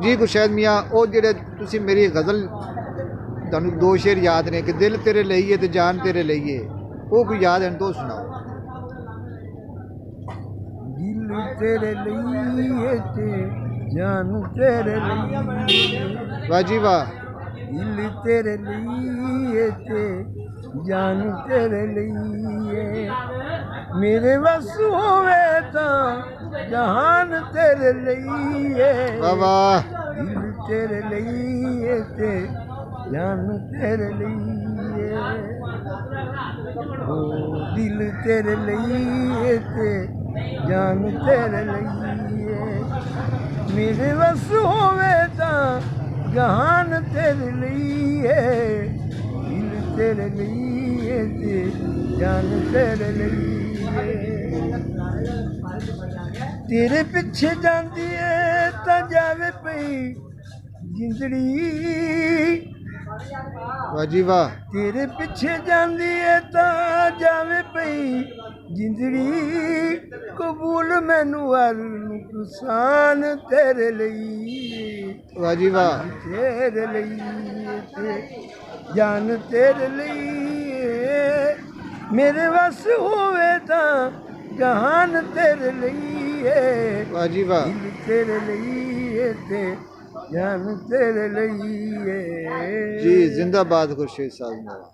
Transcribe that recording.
जी गुरशैद मियाँ वो जेह्ड़े तुसी मेरी गज़ल तुहानू दो शेर याद ने कि दिल तेरे लईए ते जान तेरे लईए, वो कोई याद है तो सुनाओ। दिल तेरे लिए ते जान तेरे लिए, वाह जी वाह। दिल तेरे लिए ते जान तेरे लिए, मेरे बस होवे तां जहान तेरे लिए, वाह वाह। दिल तेरे लिए ते जान तेरे लिए, ओ दिल तेरे लिए ते जान तेरे लिए, मेरे बस होवे तां जहान तेरे लिए, दिल तेरे लिए ते जान तेरे लिए, तेरे पिछे जांदी है तां जावे पई जिंदड़ी, वाह जी वाह। तेरे पिछे जांदी है तां जावे पई जिंदड़ी, कबूल मैनू हर नुकसान तेरे लिए, वाह जी वाह। तेरे लिए ते जान तेरे लिए, मेरे बस होवे तां जहान तेरे लिए, वाह जी वाह। दिल तेरे लिए ते जान तेरे लिए। जी जिंदाबाद खुर्शीद साहब।